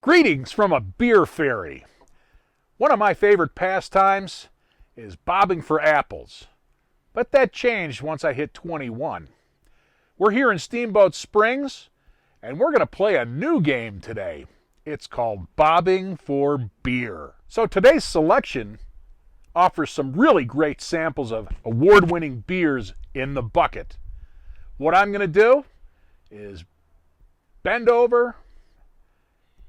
Greetings from a beer ferry. One of my favorite pastimes is bobbing for apples, but that changed once I hit 21. We're here in Steamboat Springs, and we're going to play a new game today. It's called Bobbing for Beer. So today's selection offers some really great samples of award-winning beers in the bucket. What I'm going to do is bend over,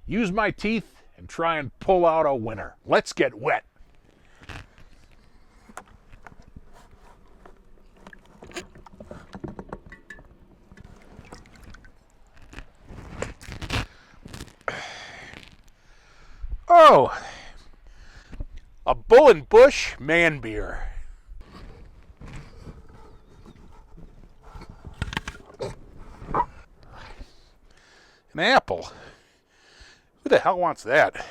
use my teeth, and try and pull out a winner. Let's get wet. Oh, a Bull and Bush man beer. An apple. Who the hell wants that?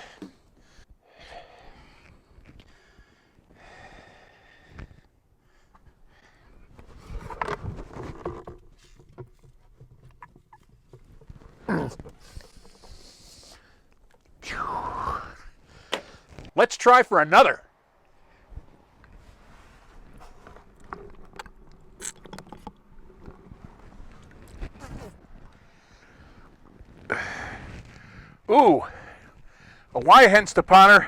Let's try for another. Ooh, a Weihenstephaner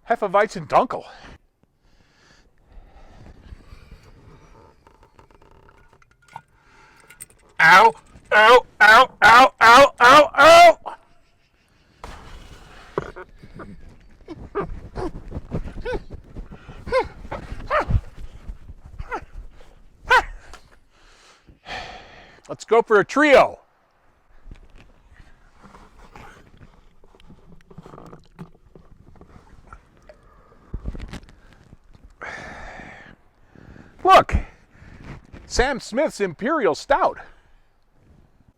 Hefeweizen Dunkel. Ow, ow, ow, ow, ow, ow, ow! Let's go for a trio. Look, Sam Smith's Imperial Stout.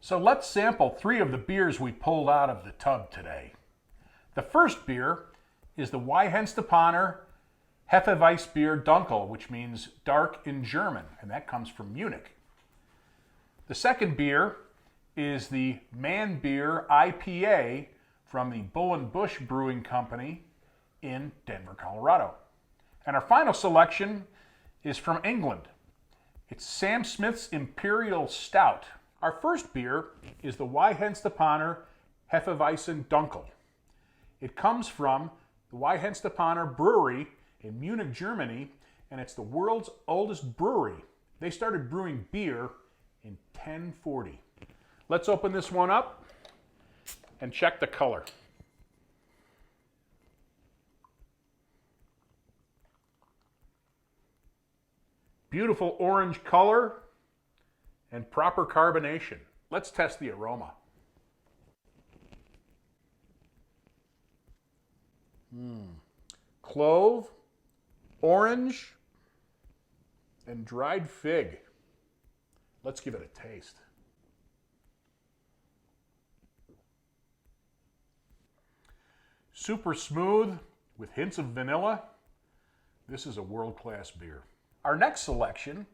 So let's sample 3 of the beers we pulled out of the tub today. The first beer is the Weihenstephaner Hefeweizen Dunkel, which means dark in German, and that comes from Munich. The second beer is the Man Beer IPA from the Bull and Bush Brewing Company in Denver, Colorado. And our final selection is from England. It's Sam Smith's Imperial Stout. Our first beer is the Weihenstephaner Hefeweizen Dunkel. It comes from the Weihenstephaner Brewery in Munich, Germany, and it's the world's oldest brewery. They started brewing beer in 1040. Let's open this one up and check the color. Beautiful orange color and proper carbonation. Let's test the aroma. Clove, orange, and dried fig. Let's give it a taste. Super smooth with hints of vanilla. This is a world-class beer. Our next selection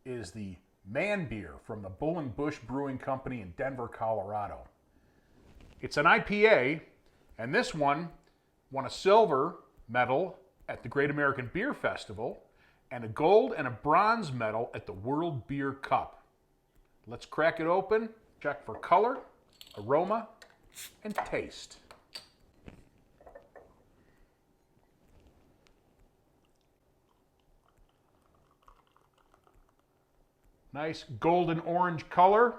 is the Man Beer from the Bull and Bush Brewing Company in Denver, Colorado. It's an IPA, and this one won a silver medal at the Great American Beer Festival and a gold and a bronze medal at the World Beer Cup. Let's crack it open, check for color, aroma, and taste. Nice golden orange color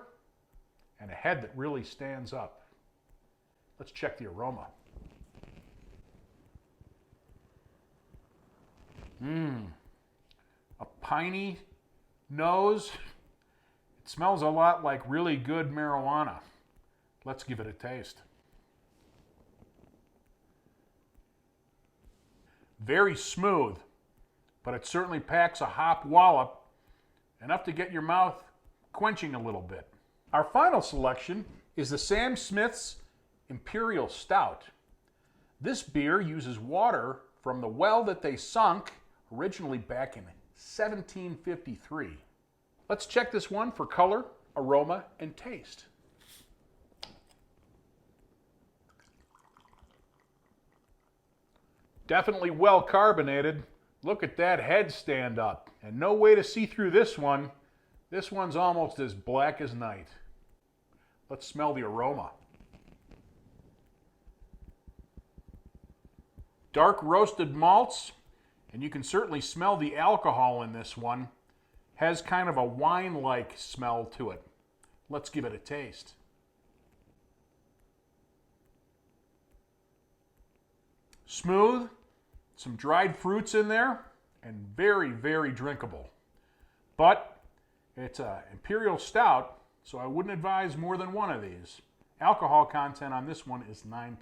and a head that really stands up. Let's check the aroma. A piney nose. It smells a lot like really good marijuana. Let's give it a taste. Very smooth, but it certainly packs a hop wallop, enough to get your mouth quenching a little bit. Our final selection is the Sam Smith's Imperial Stout. This beer uses water from the well that they sunk originally back in 1753. Let's check this one for color, aroma, and taste. Definitely well carbonated. Look at that head stand up. And no way to see through this one. This one's almost as black as night. Let's smell the aroma. Dark roasted malts, and you can certainly smell the alcohol in this one. Has kind of a wine-like smell to it. Let's give it a taste. Smooth, some dried fruits in there, and very, very drinkable. But it's an Imperial Stout, so I wouldn't advise more than one of these. Alcohol content on this one is 9%.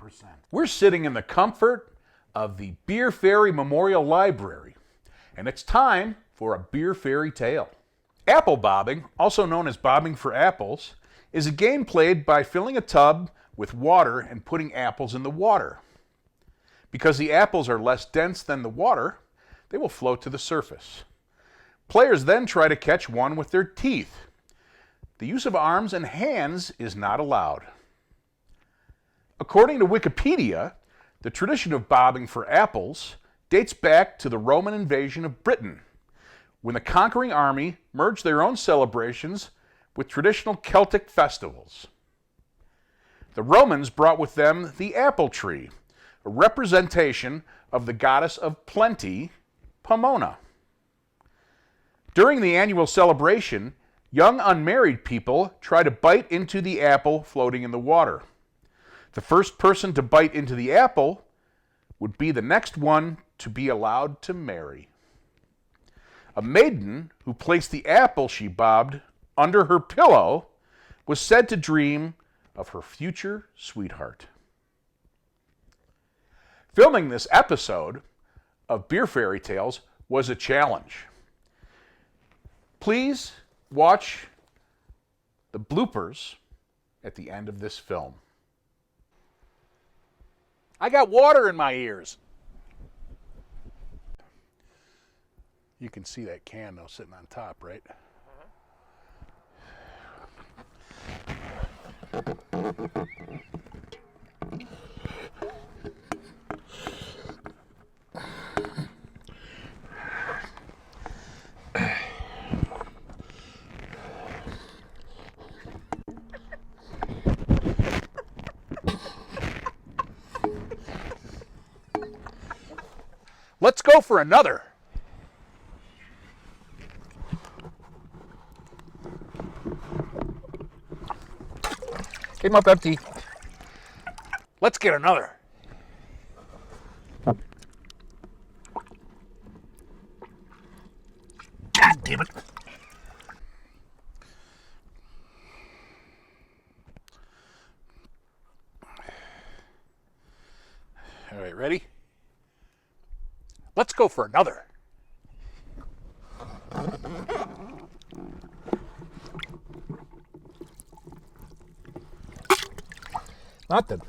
We're sitting in the comfort of the Beer Fairy Memorial Library, and it's time for a Beer Fairy tale. Apple bobbing, also known as bobbing for apples, is a game played by filling a tub with water and putting apples in the water. Because the apples are less dense than the water, they will float to the surface. Players then try to catch one with their teeth. The use of arms and hands is not allowed. According to Wikipedia, the tradition of bobbing for apples dates back to the Roman invasion of Britain, when the conquering army merged their own celebrations with traditional Celtic festivals. The Romans brought with them the apple tree, a representation of the goddess of plenty, Pomona. During the annual celebration, young unmarried people try to bite into the apple floating in the water. The first person to bite into the apple would be the next one to be allowed to marry. A maiden who placed the apple she bobbed under her pillow was said to dream of her future sweetheart. Filming this episode of Beer Fairy Tales was a challenge. Please watch the bloopers at the end of this film. I got water in my ears. You can see that can though sitting on top, right? Let's go for another. Came up empty. Let's get another. God damn it. All right, ready? Let's go for another. Nothing.